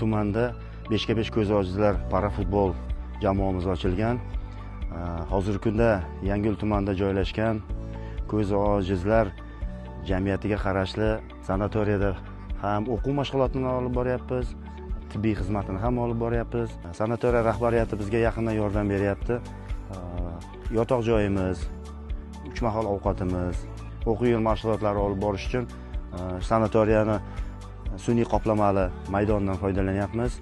tumanida 5x5 ko'zi ojizlar parafutbol jamoamiz ochilgan. Hozirgi kunda Yangiyo'l tumanida joylashgan ko'zi ojizlar jamiyatiga qarashli sanatoriyada ham o'quv mashg'ulotini olib boryapmiz, tibbiy xizmatini ham olib boryapmiz. Sanatoriya rahbariyati bizga yaqindan yordam beryapti. Yotoq joyimiz, 3 mahal ovqatimiz, o'quv yil mashg'ulotlari olib borish uchun sanatoriyani sun'iy qoplamali maydondan foydalanyapmiz.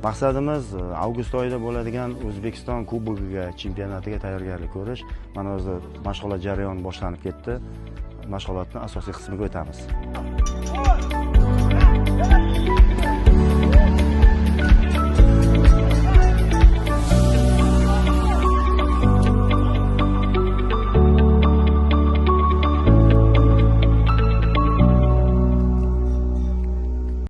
Maqsadimiz avgust oyida bo'ladigan O'zbekiston Kubogiga, chempionatiga tayyorgarlik ko'rish. Mana hozir mashg'ulot jarayoni boshlanib ketdi. Mashg'ulotning asosiy qismiga o'tamiz.